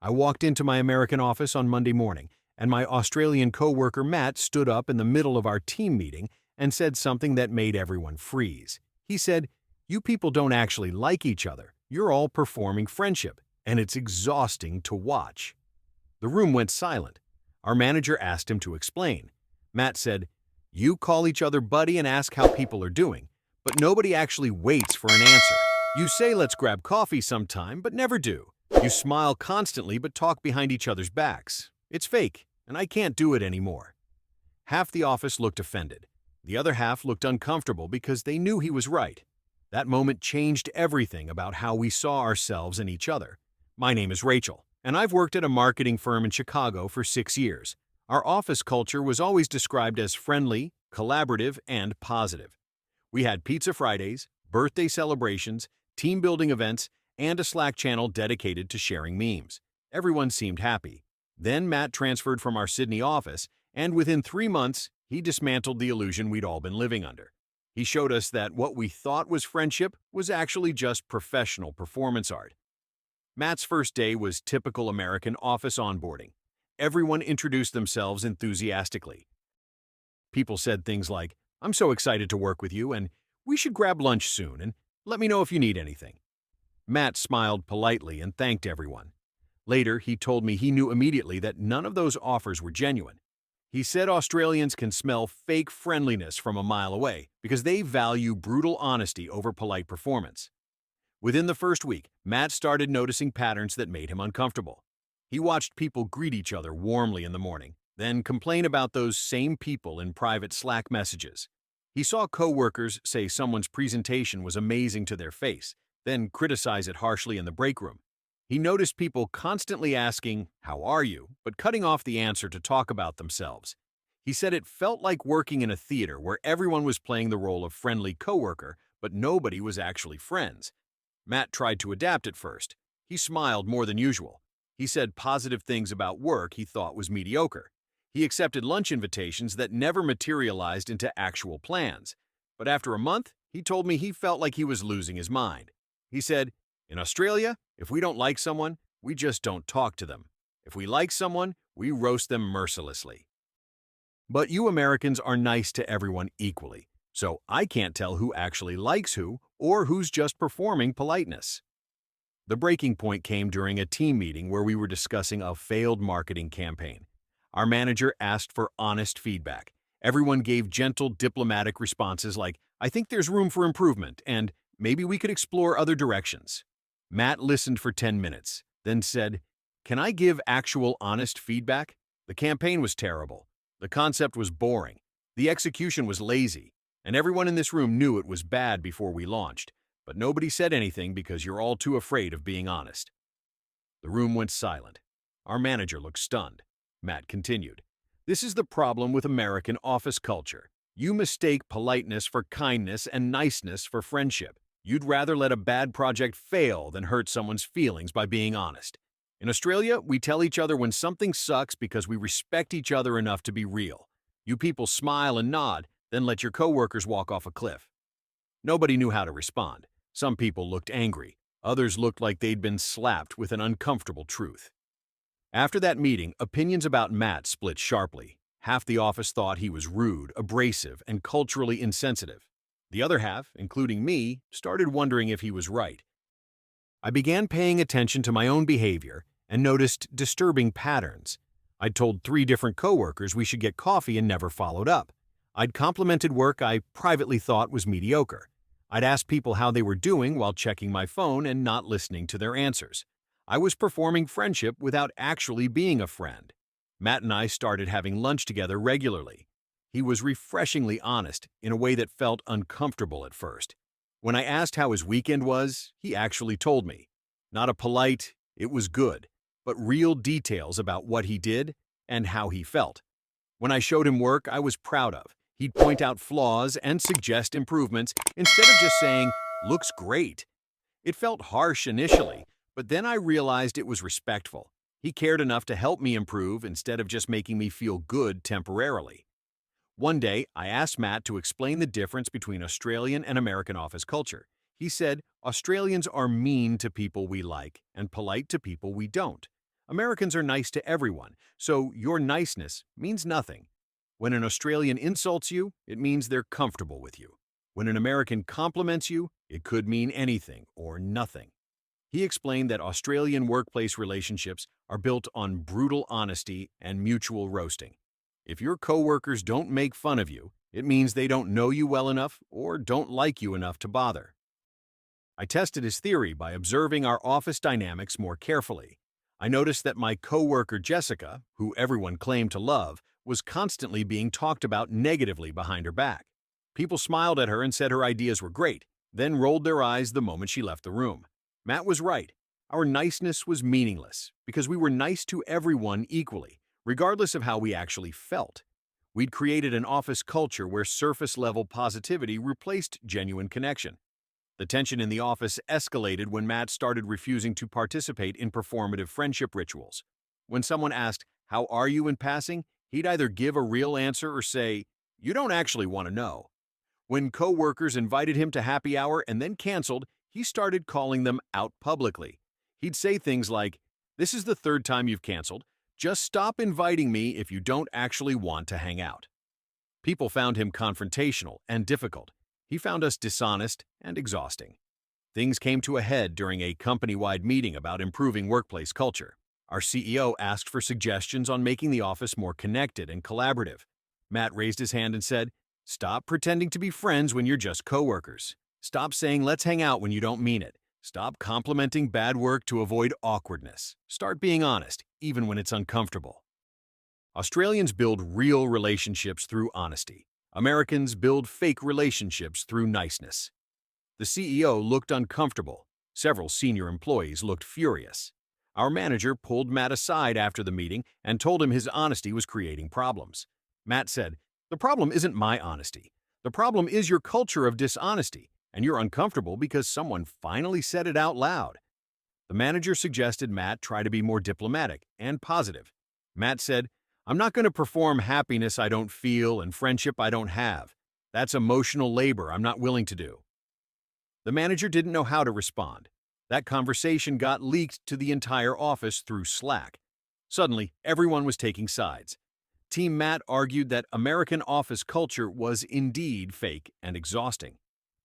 I walked into my American office on Monday morning, and my Australian coworker Matt stood up in the middle of our team meeting and said something that made everyone freeze. He said, "You people don't actually like each other. You're all performing friendship, and it's exhausting to watch." The room went silent. Our manager asked him to explain. Matt said, "You call each other buddy and ask how people are doing, but nobody actually waits for an answer. You say let's grab coffee sometime, but never do. You smile constantly but talk behind each other's backs. It's fake, and I can't do it anymore." Half the office looked offended. The other half looked uncomfortable because they knew he was right. That moment changed everything about how we saw ourselves and each other. My name is Rachel, and I've worked at a marketing firm in Chicago for 6 years. Our office culture was always described as friendly, collaborative, and positive. We had pizza Fridays, birthday celebrations, team-building events, and a Slack channel dedicated to sharing memes. Everyone seemed happy. Then Matt transferred from our Sydney office, and within 3 months, he dismantled the illusion we'd all been living under. He showed us that what we thought was friendship was actually just professional performance art. Matt's first day was typical American office onboarding. Everyone introduced themselves enthusiastically. People said things like, "I'm so excited to work with you," and "We should grab lunch soon," and "Let me know if you need anything." Matt smiled politely and thanked everyone. Later, he told me he knew immediately that none of those offers were genuine. He said Australians can smell fake friendliness from a mile away because they value brutal honesty over polite performance. Within the first week, Matt started noticing patterns that made him uncomfortable. He watched people greet each other warmly in the morning, then complain about those same people in private Slack messages. He saw coworkers say someone's presentation was amazing to their face, then criticize it harshly in the break room. He noticed people constantly asking, "How are you?" but cutting off the answer to talk about themselves. He said it felt like working in a theater where everyone was playing the role of friendly coworker, but nobody was actually friends. Matt tried to adapt at first. He smiled more than usual. He said positive things about work he thought was mediocre. He accepted lunch invitations that never materialized into actual plans. But after a month, he told me he felt like he was losing his mind. He said, "In Australia, if we don't like someone, we just don't talk to them. If we like someone, we roast them mercilessly." But you Americans are nice to everyone equally, so I can't tell who actually likes who or who's just performing politeness. The breaking point came during a team meeting where we were discussing a failed marketing campaign. Our manager asked for honest feedback. Everyone gave gentle, diplomatic responses like, "I think there's room for improvement," and "Maybe we could explore other directions." Matt listened for 10 minutes, then said, "Can I give actual honest feedback? The campaign was terrible. The concept was boring. The execution was lazy. And everyone in this room knew it was bad before we launched. But nobody said anything because you're all too afraid of being honest." The room went silent. Our manager looked stunned. Matt continued, "This is the problem with American office culture. You mistake politeness for kindness and niceness for friendship. You'd rather let a bad project fail than hurt someone's feelings by being honest. In Australia, we tell each other when something sucks because we respect each other enough to be real. You people smile and nod, then let your coworkers walk off a cliff." Nobody knew how to respond. Some people looked angry. Others looked like they'd been slapped with an uncomfortable truth. After that meeting, opinions about Matt split sharply. Half the office thought he was rude, abrasive, and culturally insensitive. The other half, including me, started wondering if he was right. I began paying attention to my own behavior and noticed disturbing patterns. I'd told 3 different coworkers we should get coffee and never followed up. I'd complimented work I privately thought was mediocre. I'd asked people how they were doing while checking my phone and not listening to their answers. I was performing friendship without actually being a friend. Matt and I started having lunch together regularly. He was refreshingly honest in a way that felt uncomfortable at first. When I asked how his weekend was, he actually told me. Not a polite, "It was good," but real details about what he did and how he felt. When I showed him work I was proud of, he'd point out flaws and suggest improvements instead of just saying, "Looks great." It felt harsh initially, but then I realized it was respectful. He cared enough to help me improve instead of just making me feel good temporarily. One day, I asked Matt to explain the difference between Australian and American office culture. He said, "Australians are mean to people we like and polite to people we don't. Americans are nice to everyone, so your niceness means nothing. When an Australian insults you, it means they're comfortable with you. When an American compliments you, it could mean anything or nothing. He explained that Australian workplace relationships are built on brutal honesty and mutual roasting. If your coworkers don't make fun of you, it means they don't know you well enough or don't like you enough to bother. I tested his theory by observing our office dynamics more carefully. I noticed that my coworker Jessica, who everyone claimed to love, was constantly being talked about negatively behind her back. People smiled at her and said her ideas were great, then rolled their eyes the moment she left the room. Matt was right. Our niceness was meaningless because we were nice to everyone equally, regardless of how we actually felt. We'd created an office culture where surface-level positivity replaced genuine connection. The tension in the office escalated when Matt started refusing to participate in performative friendship rituals. When someone asked, "How are you?" in passing, he'd either give a real answer or say, "You don't actually want to know." When coworkers invited him to happy hour and then canceled, he started calling them out publicly. He'd say things like, "This is the third time you've canceled. Just stop inviting me if you don't actually want to hang out." People found him confrontational and difficult. He found us dishonest and exhausting. Things came to a head during a company-wide meeting about improving workplace culture. Our CEO asked for suggestions on making the office more connected and collaborative. Matt raised his hand and said, "Stop pretending to be friends when you're just coworkers. Stop saying let's hang out when you don't mean it. Stop complimenting bad work to avoid awkwardness. Start being honest, even when it's uncomfortable." Australians build real relationships through honesty. Americans build fake relationships through niceness. The CEO looked uncomfortable. Several senior employees looked furious. Our manager pulled Matt aside after the meeting and told him his honesty was creating problems. Matt said, "The problem isn't my honesty. The problem is your culture of dishonesty, and you're uncomfortable because someone finally said it out loud." The manager suggested Matt try to be more diplomatic and positive. Matt said, "I'm not going to perform happiness I don't feel and friendship I don't have. That's emotional labor I'm not willing to do." The manager didn't know how to respond. That conversation got leaked to the entire office through Slack. Suddenly, everyone was taking sides. Team Matt argued that American office culture was indeed fake and exhausting.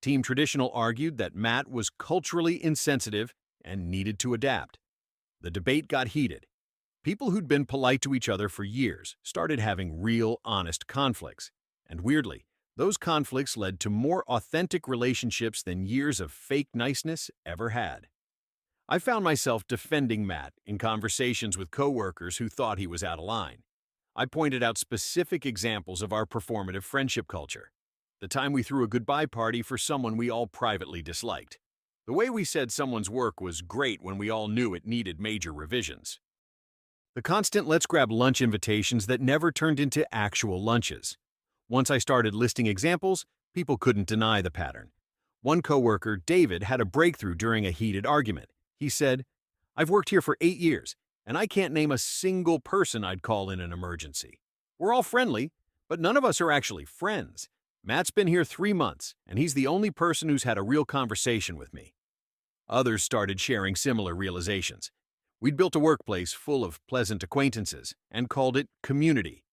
Team Traditional argued that Matt was culturally insensitive and needed to adapt. The debate got heated. People who'd been polite to each other for years started having real, honest conflicts. And weirdly, those conflicts led to more authentic relationships than years of fake niceness ever had. I found myself defending Matt in conversations with coworkers who thought he was out of line. I pointed out specific examples of our performative friendship culture. The time we threw a goodbye party for someone we all privately disliked. The way we said someone's work was great when we all knew it needed major revisions. The constant let's grab lunch invitations that never turned into actual lunches. Once I started listing examples, people couldn't deny the pattern. One coworker, David, had a breakthrough during a heated argument. He said, "I've worked here for 8 years, and I can't name a single person I'd call in an emergency. We're all friendly, but none of us are actually friends. Matt's been here 3 months, and he's the only person who's had a real conversation with me." Others started sharing similar realizations. We'd built a workplace full of pleasant acquaintances and called it community.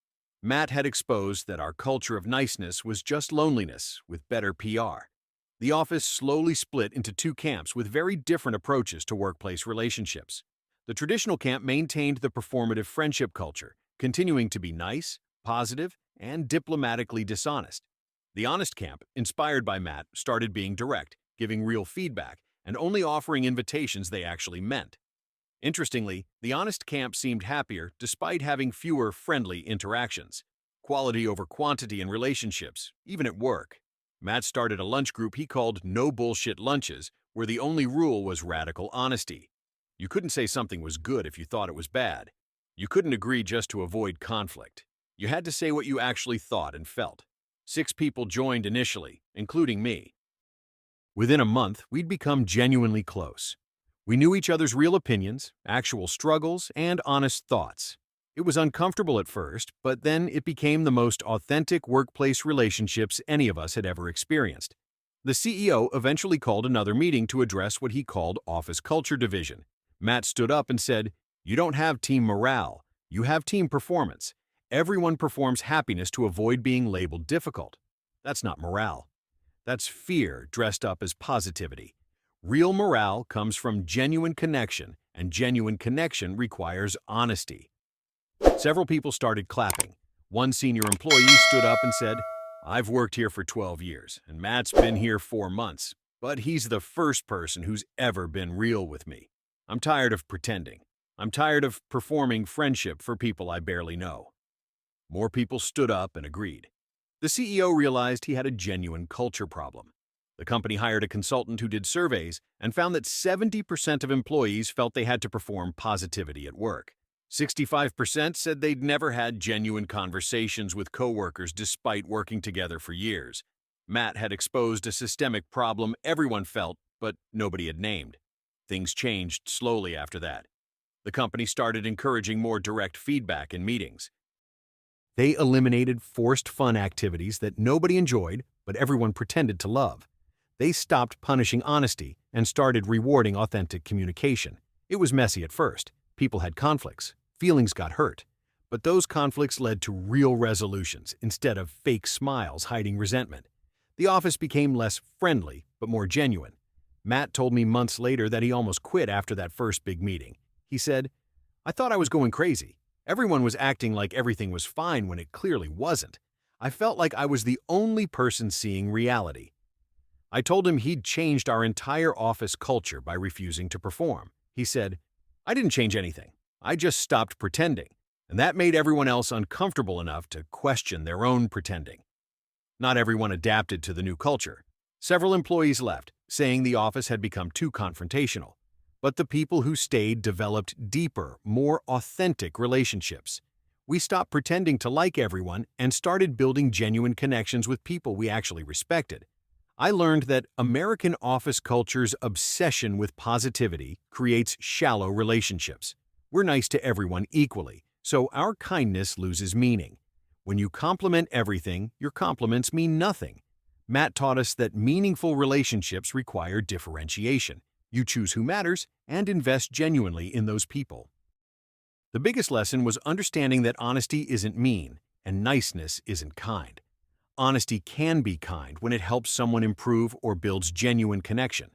Matt had exposed that our culture of niceness was just loneliness with better PR. The office slowly split into 2 camps with very different approaches to workplace relationships. The traditional camp maintained the performative friendship culture, continuing to be nice, positive, and diplomatically dishonest. The honest camp, inspired by Matt, started being direct, giving real feedback, and only offering invitations they actually meant. Interestingly, the honest camp seemed happier despite having fewer friendly interactions. Quality over quantity in relationships, even at work. Matt started a lunch group he called No Bullshit Lunches, where the only rule was radical honesty. You couldn't say something was good if you thought it was bad. You couldn't agree just to avoid conflict. You had to say what you actually thought and felt. 6 people joined initially, including me. Within a month, we'd become genuinely close. We knew each other's real opinions, actual struggles, and honest thoughts. It was uncomfortable at first, but then it became the most authentic workplace relationships any of us had ever experienced. The CEO eventually called another meeting to address what he called office culture division. Matt stood up and said, You don't have team morale, you have team performance. Everyone performs happiness to avoid being labeled difficult. That's not morale. That's fear dressed up as positivity. Real morale comes from genuine connection, and genuine connection requires honesty. Several people started clapping. One senior employee stood up and said, "I've worked here for 12 years, and Matt's been here 4 months, but he's the first person who's ever been real with me. I'm tired of pretending. I'm tired of performing friendship for people I barely know." More people stood up and agreed. The CEO realized he had a genuine culture problem. The company hired a consultant who did surveys and found that 70% of employees felt they had to perform positivity at work. 65% said they'd never had genuine conversations with coworkers despite working together for years. Matt had exposed a systemic problem everyone felt, but nobody had named. Things changed slowly after that. The company started encouraging more direct feedback in meetings. They eliminated forced fun activities that nobody enjoyed, but everyone pretended to love. They stopped punishing honesty and started rewarding authentic communication. It was messy at first. People had conflicts. Feelings got hurt. But those conflicts led to real resolutions instead of fake smiles hiding resentment. The office became less friendly, but more genuine. Matt told me months later that he almost quit after that first big meeting. He said, "I thought I was going crazy. Everyone was acting like everything was fine when it clearly wasn't. I felt like I was the only person seeing reality." I told him he'd changed our entire office culture by refusing to perform. He said, "I didn't change anything. I just stopped pretending." And that made everyone else uncomfortable enough to question their own pretending. Not everyone adapted to the new culture. Several employees left, saying the office had become too confrontational. But the people who stayed developed deeper, more authentic relationships. We stopped pretending to like everyone and started building genuine connections with people we actually respected. I learned that American office culture's obsession with positivity creates shallow relationships. We're nice to everyone equally, so our kindness loses meaning. When you compliment everything, your compliments mean nothing. Matt taught us that meaningful relationships require differentiation. You choose who matters and invest genuinely in those people. The biggest lesson was understanding that honesty isn't mean and niceness isn't kind. Honesty can be kind when it helps someone improve or builds genuine connection.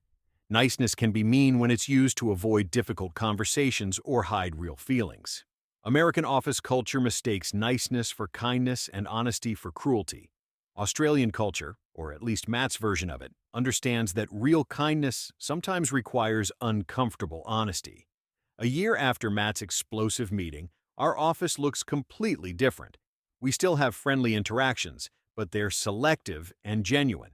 Niceness can be mean when it's used to avoid difficult conversations or hide real feelings. American office culture mistakes niceness for kindness and honesty for cruelty. Australian culture, or at least Matt's version of it, understands that real kindness sometimes requires uncomfortable honesty. A year after Matt's explosive meeting, our office looks completely different. We still have friendly interactions, but they're selective and genuine.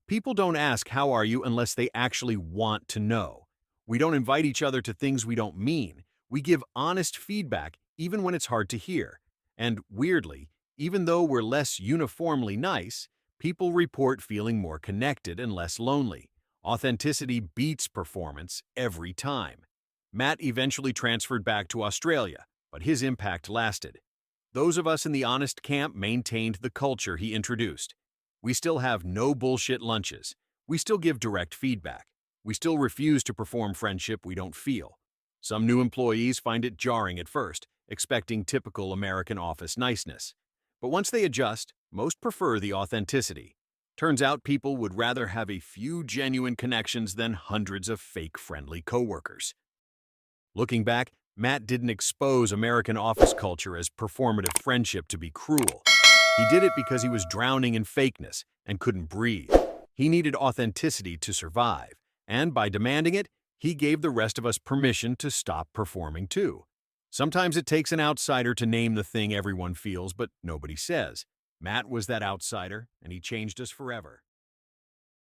People don't ask "how are you" unless they actually want to know. We don't invite each other to things we don't mean. We give honest feedback even when it's hard to hear. And weirdly, even though we're less uniformly nice, people report feeling more connected and less lonely. Authenticity beats performance every time. Matt eventually transferred back to Australia, but his impact lasted. Those of us in the honest camp maintained the culture he introduced. We still have no bullshit lunches. We still give direct feedback. We still refuse to perform friendship we don't feel. Some new employees find it jarring at first, expecting typical American office niceness. But once they adjust, most prefer the authenticity. Turns out people would rather have a few genuine connections than hundreds of fake friendly coworkers. Looking back, Matt didn't expose American office culture as performative friendship to be cruel. He did it because he was drowning in fakeness and couldn't breathe. He needed authenticity to survive, and by demanding it, he gave the rest of us permission to stop performing too. Sometimes it takes an outsider to name the thing everyone feels but nobody says. Matt was that outsider, and he changed us forever.